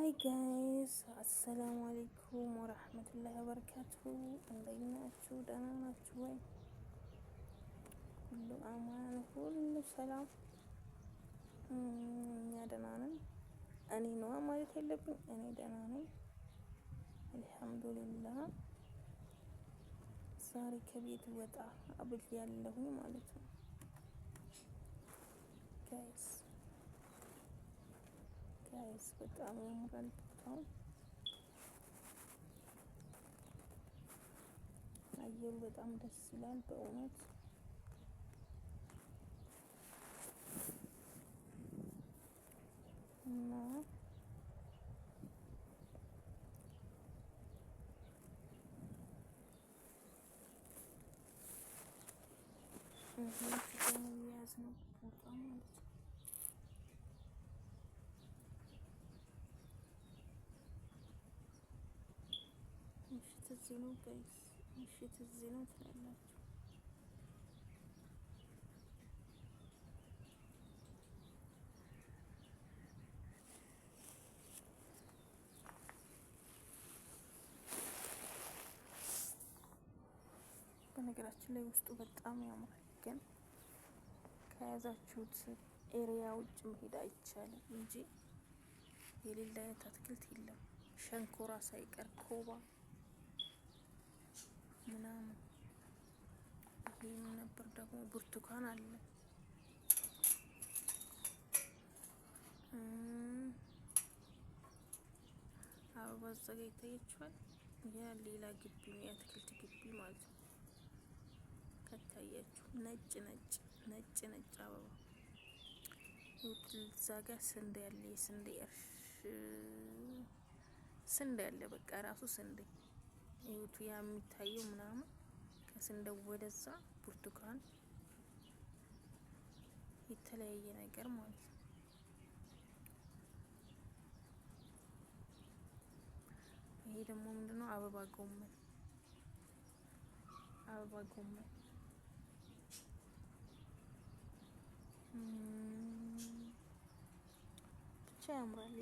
ሃይ ጋይስ አሰላሙ አለይኩም ወራህመቱላሂ ወበረካቱሁ። እንዴት ናችሁ? ደህና ናችሁ ወይ? ሁሉ አማን፣ ሁሉ ሰላም። እኛ ደህና ነን። እኔ ነዋ ማለት የለብኝ። እኔ ደህና ነኝ አልሐምዱሊላህ። ዛሬ ከቤት ወጣ አብል ያለሁኝ ማለት ነው ጋይስ በጣም ያምራል ቦታው። አየሩ በጣም ደስ ይላል በእውነት። እና ያዝነው ቦታ ማለት ነው። ምሽት እዚህ ነው ጋይስ፣ ምሽት እዚህ ነው ትላላችሁ። በነገራችን ላይ ውስጡ በጣም ያምራል፣ ግን ከያዛችሁት ኤሪያ ውጭ መሄድ አይቻልም እንጂ የሌላ አይነት አትክልት የለም። ሸንኮራ ሳይቀር ኮባ ምናምን። ይሄ ነበር ደግሞ ብርቱካን አለ። አበባ እዛ ጋ ይታያችኋል። ያ ሌላ ግቢ ነው፣ የአትክልት ግቢ ማለት ነው። ከታያችሁ ነጭ አበባ እዛ ጋ ስንዴ ያለ፣ የስንዴ እርሽ ስንዴ ያለ፣ በቃ ራሱ ስንዴ ይሁቱ ያ የሚታየው ምናምን ከስንዴው ወደዛ ብርቱካን የተለያየ ነገር ማለት ነው። ይሄ ደግሞ ምንድነው? አበባ ጎመን ብቻ ያምራል።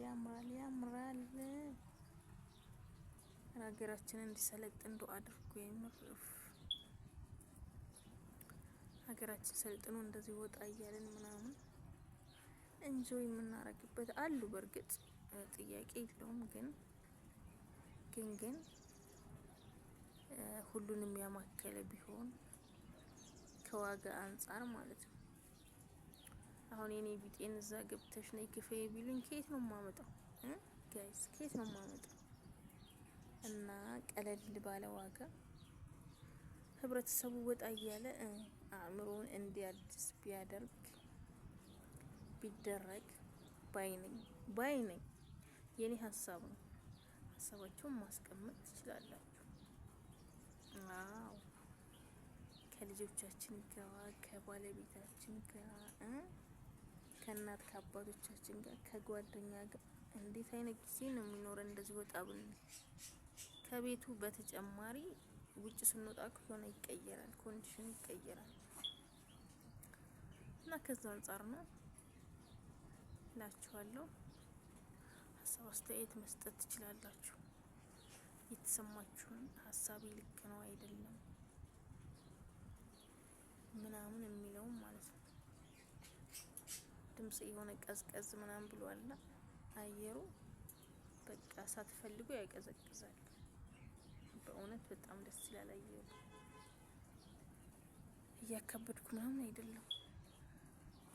ሀገራችንን እንዲሰለጥን ዱአ አድርጉ። የምር ሀገራችን ሰልጥኖ እንደዚህ ወጣ እያለን ምናምን እንጆይ የምናረግበት አሉ። በእርግጥ ጥያቄ የለውም። ግን ሁሉንም ያማከለ ቢሆን ከዋጋ አንጻር ማለት ነው። አሁን የኔ ቢጤን እዛ ገብተሽ ነይ ክፈይ ቢሉኝ ከየት ነው የማመጣው? ጋይስ ከየት ነው የማመጣው? እና ቀለል ባለ ዋጋ ህብረተሰቡ ወጣ እያለ አእምሮውን እንዲያድስ ቢደረግ ባይ ነኝ። የኔ ሀሳብ ነው። ሀሳባችሁን ማስቀመጥ ትችላላችሁ። አዎ ከልጆቻችን ጋር፣ ከባለቤታችን ጋር፣ ከእናት ከአባቶቻችን ጋር፣ ከጓደኛ ጋር እንዴት አይነት ጊዜ ነው የሚኖረን እንደዚህ ወጣ ብለን። ከቤቱ በተጨማሪ ውጭ ስንወጣ ከሆነ ይቀየራል፣ ኮንዲሽን ይቀየራል። እና ከዛ አንጻር ነው እላችኋለሁ። ሀሳብ አስተያየት መስጠት ትችላላችሁ። የተሰማችሁን ሀሳብ ልክ ነው አይደለም ምናምን የሚለውም ማለት ነው። ድምጽ የሆነ ቀዝቀዝ ምናምን ብሏል አየሩ። በቃ ሳትፈልጉ ያቀዘቅዛል። በእውነት በጣም ደስ ይላል አየሩ። እያከበድኩ ምናምን አይደለም፣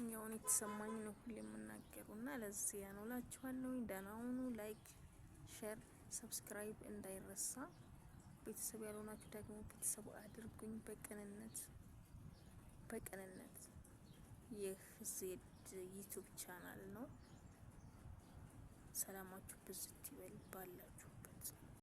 ያው የተሰማኝ ነው ሁሌ የምናገረው እና ለዚያ ነው እላችኋለሁ። ደህና ሁኑ። ላይክ፣ ሼር፣ ሰብስክራይብ እንዳይረሳ። ቤተሰብ ያልሆናችሁ ደግሞ ቤተሰቡ አድርጉኝ በቅንነት። ይህ ዜድ ዩቲዩብ ቻናል ነው። ሰላማችሁ ብዝት ይበል ባላችሁ